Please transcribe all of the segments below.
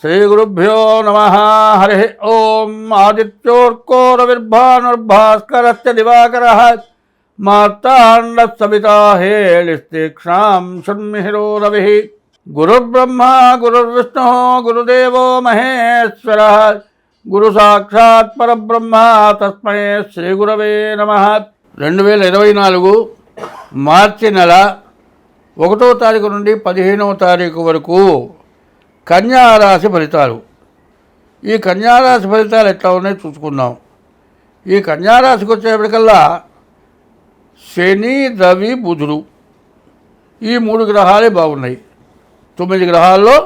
శ్రీగురుభ్యో నమ. హరి ఓం. ఆదిత్యోర్కో రవిర్భానుర్భాస్కరశ్చ దివాకరః మార్తాండః సవితా హేళిస్తీక్ష్ణాం షణ్మిహిరో రవిః. గురుర్బ్రహ్మా గురుర్విష్ణుః గురుదేవో మహేశ్వరः గురు సాక్షాత్ పరబ్రహ్మ తస్మై శ్రీగురవే నమః. 2024 మార్చి నెల 1వ తారీఖు నుండి 15వ తారీఖు వరకు కన్యారాశి ఫలితాలు. ఈ కన్యారాశి ఫలితాలు ఎట్లా ఉన్నాయో చూసుకుందాం. ఈ కన్యారాశికి వచ్చేప్పటికల్లా శని, రవి, బుధుడు ఈ 3 గ్రహాలే బాగున్నాయి. 9 గ్రహాల్లో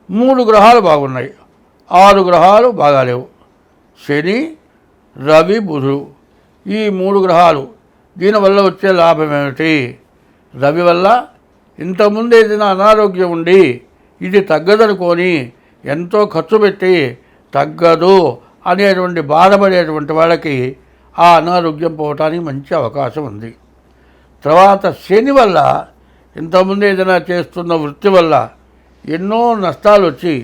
3 గ్రహాలు బాగున్నాయి, 6 గ్రహాలు బాగాలేవు. శని, రవి, బుధుడు ఈ 3 గ్రహాలు. దీనివల్ల వచ్చే లాభం ఏమిటి? రవి వల్ల ఇంతకుముందు ఏదైనా అనారోగ్యం ఉండి ఇది తగ్గదనుకొని ఎంతో ఖర్చు పెట్టి తగ్గదు అనేటువంటి బాధపడేటువంటి వాళ్ళకి ఆ అనారోగ్యం పోవటానికి మంచి అవకాశం ఉంది. తర్వాత శని వల్ల ఇంతకుముందు ఏదైనా చేస్తున్న వృత్తి వల్ల ఎన్నో నష్టాలు వచ్చి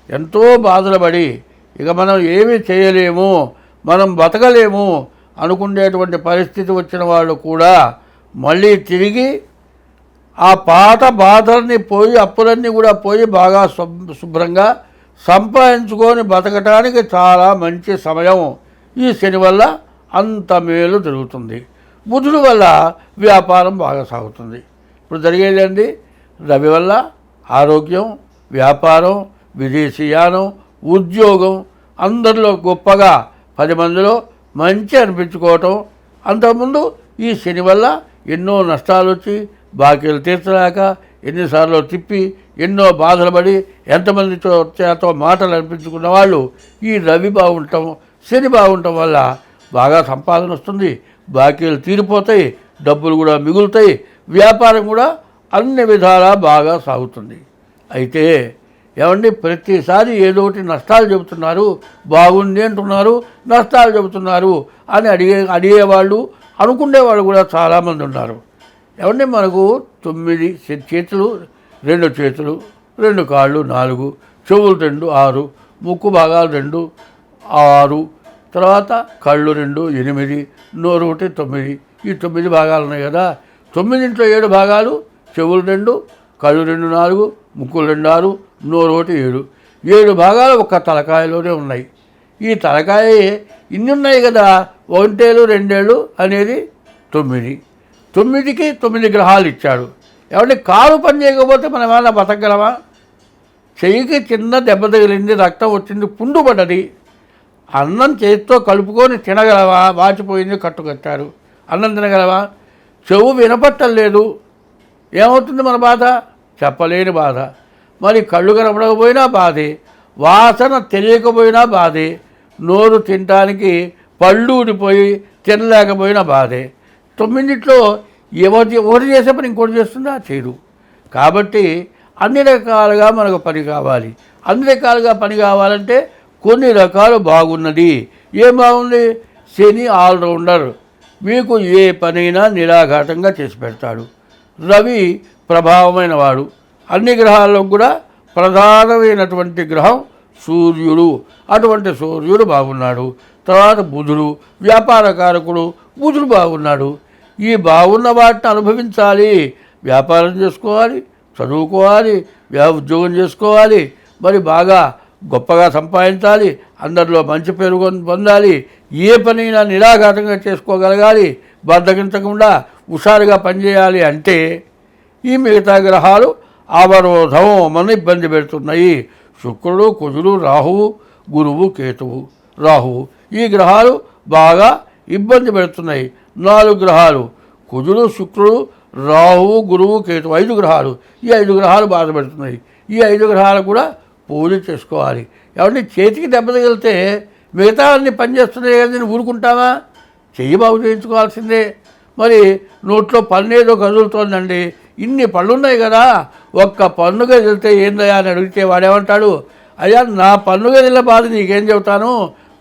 ఎంతో బాధలు పడి ఇక మనం ఏమీ చేయలేము, మనం బతకలేము అనుకునేటువంటి పరిస్థితి వచ్చిన వాళ్ళు కూడా మళ్ళీ తిరిగి ఆ పాత బాధల్ని పోయి అప్పులన్నీ కూడా పోయి బాగా శుభ్రంగా సంపాదించుకొని బతకటానికి చాలా మంచి సమయం ఈ శని వల్ల అంత మేలు జరుగుతుంది. బుధుడు వల్ల వ్యాపారం బాగా సాగుతుంది. ఇప్పుడు జరిగేదండి, రవి వల్ల ఆరోగ్యం, వ్యాపారం, విదేశీయానం, ఉద్యోగం, అందరిలో గొప్పగా 10 మందిలో మంచి అనిపించుకోవటం. అంతకుముందు ఈ శని వల్ల ఎన్నో నష్టాలు వచ్చి బాకీలు తీర్చలేక ఎన్నిసార్లు తిప్పి ఎన్నో బాధలు పడి ఎంతమంది చేతో మాటలు అనిపించుకున్న వాళ్ళు ఈ రవి బాగుండటం, శని బాగుండటం వల్ల బాగా సంపాదన వస్తుంది, బాకీలు తీరిపోతాయి, డబ్బులు కూడా మిగులుతాయి, వ్యాపారం కూడా అన్ని విధాలా బాగా సాగుతుంది. అయితే ఏమండి, ప్రతిసారి ఏదో ఒకటి నష్టాలు చెబుతున్నారు, బాగుంది అంటున్నారు, నష్టాలు చెబుతున్నారు అని అడిగేవాళ్ళు అనుకునేవాళ్ళు కూడా చాలామంది ఉన్నారు. ఏమంటే మనకు 9 చేతులు, 2 చేతులు, 2 కాళ్ళు 4, చెవులు 2, 6, ముక్కు భాగాలు 2, 6, తర్వాత కళ్ళు 2, 8, నోరు 1, 9. ఈ 9 భాగాలు ఉన్నాయి కదా. 9 7 భాగాలు, చెవులు 2, కళ్ళు 2, 4, ముక్కులు 2, 6, నోరు 1, 7. 7 భాగాలు ఒక్క తలకాయలోనే ఉన్నాయి. ఈ తలకాయ ఇన్ని ఉన్నాయి కదా, 1 ఏళ్ళు 2 ఏళ్ళు అనేది 9. 9కి 9 గ్రహాలు ఇచ్చాడు. ఏమంటే కాలు పని చేయకపోతే మనం ఏమైనా బతకగలమా? చెయ్యికి చిన్న దెబ్బ తగిలింది, రక్తం వచ్చింది, పుండు పడ్డది, అన్నం చేతితో కలుపుకొని తినగలవా? వాచిపోయింది, కట్టుకట్టారు, అన్నం తినగలవా? చెవు వినపట్టలేదు, ఏమవుతుంది మన బాధ? చెప్పలేని బాధ. మరి కళ్ళు కనపడకపోయినా బాధే, వాసన తెలియకపోయినా బాధే, నోరు తినటానికి పళ్ళు ఊడిపోయి తినలేకపోయినా బాధే. 9 ఒకటి చేసే పని ఇంకోటి చేస్తుందా? చేయదు. కాబట్టి అన్ని రకాలుగా మనకు పని కావాలి. అన్ని రకాలుగా పని కావాలంటే కొన్ని రకాలు బాగున్నది. ఏం బాగుంది? శని ఆల్రౌండర్, మీకు ఏ పనైనా నిరాఘాటంగా చేసి పెడతాడు. రవి ప్రభావమైన వాడు, అన్ని గ్రహాల్లో కూడా ప్రధానమైనటువంటి గ్రహం సూర్యుడు, అటువంటి సూర్యుడు బాగున్నాడు. తర్వాత బుధుడు వ్యాపారకారకుడు, బుధుడు బాగున్నాడు. ఈ బాగున్న వాటిని అనుభవించాలి, వ్యాపారం చేసుకోవాలి, చదువుకోవాలి, ఉద్యోగం చేసుకోవాలి, మరి బాగా గొప్పగా సంపాదించాలి, అందరిలో మంచి పేరు పొందాలి, ఏ పనైనా నిరాఘాటంగా చేసుకోగలగాలి, బద్దగించకుండా హుషారుగా పనిచేయాలి. అంటే ఈ మిగతా గ్రహాలు అవరోధం మన ఇబ్బంది పెడుతున్నాయి. శుక్రుడు, కుజుడు, రాహువు, గురువు, కేతువు, రాహువు ఈ గ్రహాలు బాగా ఇబ్బంది పెడుతున్నాయి. 4 గ్రహాలు, కుజుడు, శుక్రుడు, రాహువు, గురువు, కేతువు 5 గ్రహాలు. ఈ 5 గ్రహాలు బాధపెడుతున్నాయి. ఈ 5 గ్రహాలు కూడా పూజ చేసుకోవాలి. ఏమంటే చేతికి దెబ్బ తగిలితే మిగతా అన్ని పనిచేస్తున్నాయి కదా, నేను ఊరుకుంటావా? చెయ్యి బాగు చేయించుకోవాల్సిందే. మరి నోట్లో పన్ను ఏదో కదులుతోందండి, ఇన్ని పళ్ళు ఉన్నాయి కదా, ఒక్క పన్ను కదిలితే ఏందయ్యా అని అడిగితే వాడేమంటాడు? అయ్యా నా పన్ను కదిలిన బాధ నీకేం చెబుతాను,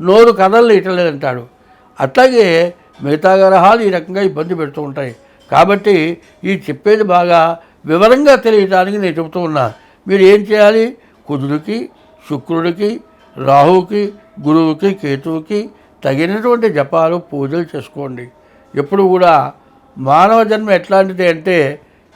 నోరు కదలు ఇటలేదంటాడు. అట్లాగే మిగతా గ్రహాలు ఈ రకంగా ఇబ్బంది పెడుతూ ఉంటాయి. కాబట్టి ఈ చెప్పేది బాగా వివరంగా తెలియడానికి నేను చెబుతూ ఉన్నా. మీరు ఏం చేయాలి? కుజుడికి శుక్రుడికి, రాహువుకి, గురువుకి, కేతువుకి తగినటువంటి జపాలు, పూజలు చేసుకోండి. ఎప్పుడు కూడా మానవ జన్మ ఎట్లాంటిది అంటే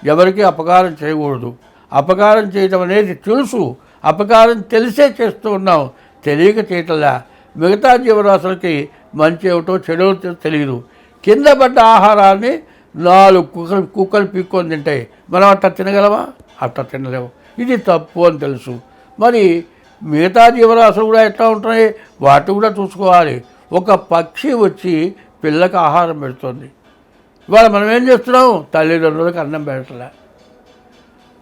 ఎవరికి అపకారం చేయకూడదు. అపకారం చేయటం అనేది తెలుసు, అపకారం తెలిసే చేస్తూ ఉన్నాం, తెలియక చేయటంలా. మిగతా జీవరాశులకి మంచి ఏమిటో చెడు తెలియదు. కింద పడ్డ ఆహారాన్ని 4 కుక్కలు పీక్కొని తింటాయి, మనం అట్లా తినగలమా? అట్లా తినలేము. ఇది తప్పు అని తెలుసు. మరి మిగతా జీవరాశులు కూడా ఎట్లా ఉంటున్నాయి, వాటి కూడా చూసుకోవాలి. ఒక పక్షి వచ్చి పిల్లకి ఆహారం పెడుతుంది. ఇవాళ మనం ఏం చేస్తున్నాం? తల్లిదండ్రులకు అన్నం పెట్టలే.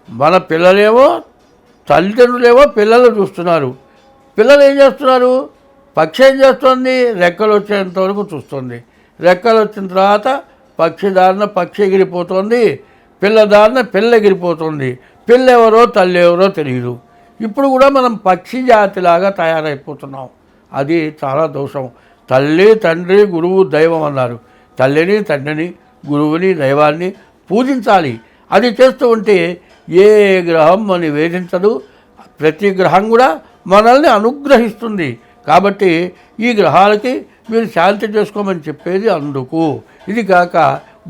మన పిల్లలేమో తల్లిదండ్రులేమో పిల్లలు చూస్తున్నారు. పిల్లలు ఏం చేస్తున్నారు? పక్షి ఏం చేస్తుంది? రెక్కలు వచ్చేంత వరకు చూస్తుంది. రెక్కలు వచ్చిన తర్వాత పక్షి దారిన పక్షి ఎగిరిపోతుంది, పిల్ల దారిన పిల్ల ఎగిరిపోతుంది. పిల్ల ఎవరో తల్లి ఎవరో తెలియదు. ఇప్పుడు కూడా మనం పక్షి జాతిలాగా తయారైపోతున్నాం. అది చాలా దోషం. తల్లి, తండ్రి, గురువు, దైవం అన్నారు. తల్లిని, తండ్రిని, గురువుని, దైవాన్ని పూజించాలి. అది చేస్తూ ఉంటే ఏ గ్రహం మనని వేధించదు. ప్రతి గ్రహం కూడా మనల్ని అనుగ్రహిస్తుంది. కాబట్టి ఈ గ్రహాలకి మీరు శాంతి చేసుకోమని చెప్పేది అందుకు. ఇది కాక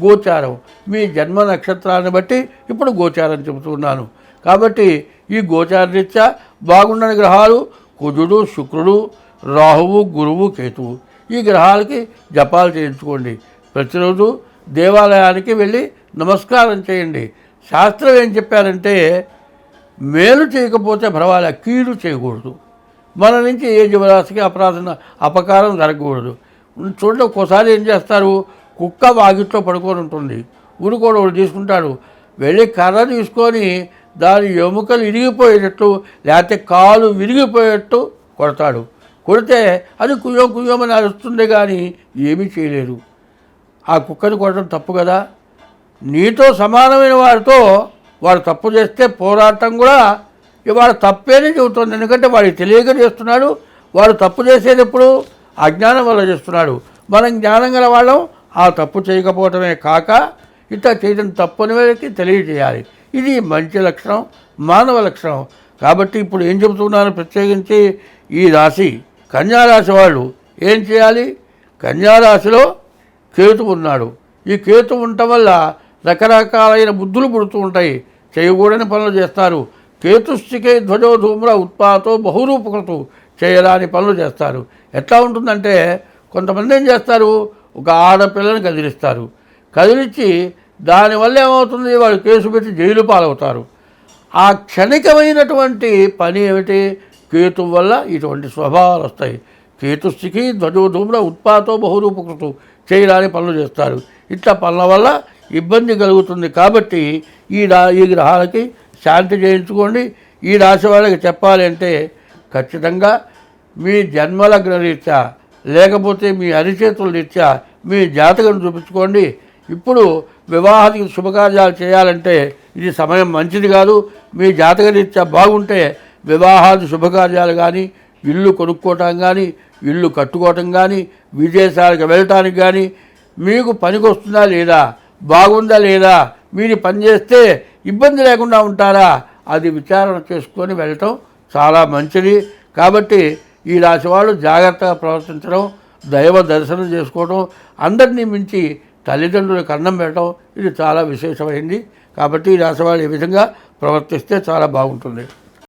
గోచారం, మీ జన్మ నక్షత్రాన్ని బట్టి ఇప్పుడు గోచారం చెబుతున్నాను. కాబట్టి ఈ గోచారరీత్యా బాగుండని గ్రహాలు కుజుడు, శుక్రుడు, రాహువు, గురువు, కేతువు. ఈ గ్రహాలకి జపాలు చేయించుకోండి. ప్రతిరోజు దేవాలయానికి వెళ్ళి నమస్కారం చేయండి. శాస్త్రం ఏం చెప్పారంటే మేలు చేయకపోతే పర్వాలే, కీడు చేయకూడదు. మన నుంచి ఏ జీవరాశికి అపకారం జరగకూడదు. చూడండి, ఒక్కోసారి ఏం చేస్తారు, కుక్క వాకిట్లో పడుకొని ఉంటుంది, ఉరుకోడు ఒకటి తీసుకుంటాడు, వెళ్ళి కర్ర తీసుకొని దాని ఎముకలు ఇరిగిపోయేటట్లు లేకపోతే కాలు విరిగిపోయేటట్టు కొడతాడు. కొడితే అది కుయ్యం కుయ్యమని అరుస్తుంది, కానీ ఏమీ చేయలేదు. ఆ కుక్కని కొట్టడం తప్పు కదా. నీతో సమానమైన వాడితో వాడు తప్పు చేస్తే పోరాటం కూడా ఇవాళ తప్పేనే చెబుతుంది. ఎందుకంటే వాడికి తెలియక చేస్తున్నాడు. వాడు తప్పు చేసేటప్పుడు అజ్ఞానం వల్ల చేస్తున్నాడు. మనం జ్ఞానం గల వాళ్ళం ఆ తప్పు చేయకపోవటమే కాక ఇట్లా చేయడం తప్పని వాళ్ళకి తెలియజేయాలి. ఇది మంచి లక్షణం, మానవ లక్షణం. కాబట్టి ఇప్పుడు ఏం చెబుతున్నాను, ప్రత్యేకించి ఈ రాశి కన్యారాశి వాళ్ళు ఏం చేయాలి? కన్యారాశిలో కేతు ఉన్నాడు. ఈ కేతు ఉండటం వల్ల రకరకాలైన బుద్ధులు పుడుతూ ఉంటాయి, చేయకూడని పనులు చేస్తారు. కేతుస్థికే ధ్వజో ధూమ్ర ఉత్పాతో బహురూపకృతు, చేయరాని పనులు చేస్తారు. ఎట్లా ఉంటుందంటే కొంతమంది ఏం చేస్తారు, ఒక ఆడపిల్లని కదిలిస్తారు. కదిలించి దానివల్ల ఏమవుతుంది, వాళ్ళు కేసు పెట్టి జైలు పాలవుతారు. ఆ క్షణికమైనటువంటి పని ఏమిటి? కేతు వల్ల ఇటువంటి స్వభావాలు వస్తాయి. కేతుస్థికి ధ్వజో ధూమ్ర ఉత్పాతో బహురూపకృతు, చేయరాని పనులు చేస్తారు. ఇట్లా పనుల వల్ల ఇబ్బంది కలుగుతుంది. కాబట్టి ఈ గ్రహాలకి శాంతి చేయించుకోండి. ఈ రాశి వాళ్ళకి చెప్పాలి అంటే ఖచ్చితంగా మీ జన్మలగ్న రీత్యా లేకపోతే మీ అరిచేతుల రీత్యా మీ జాతకం చూపించుకోండి. ఇప్పుడు వివాహానికి శుభకార్యాలు చేయాలంటే ఇది సమయం మంచిది కాదు. మీ జాతక రీత్యా బాగుంటే వివాహాది శుభకార్యాలు కానీ, ఇల్లు కొనుక్కోవటం కానీ, ఇల్లు కట్టుకోవటం కానీ, విదేశాలకు వెళ్ళటానికి కానీ మీకు పనికి వస్తుందా లేదా, బాగుందా లేదా, మీరు పని చేస్తే ఇబ్బంది లేకుండా ఉంటారా, అది విచారణ చేసుకొని వెళ్ళటం చాలా మంచిది. కాబట్టి ఈ రాశి వాళ్ళు జాగ్రత్తగా ప్రవర్తించడం, దైవ దర్శనం చేసుకోవడం, అందరినీ మించి తల్లిదండ్రులకు అన్నం పెట్టడం, ఇది చాలా విశేషమైంది. కాబట్టి ఈ రాశి వాళ్ళు ఈ విధంగా ప్రవర్తిస్తే చాలా బాగుంటుంది.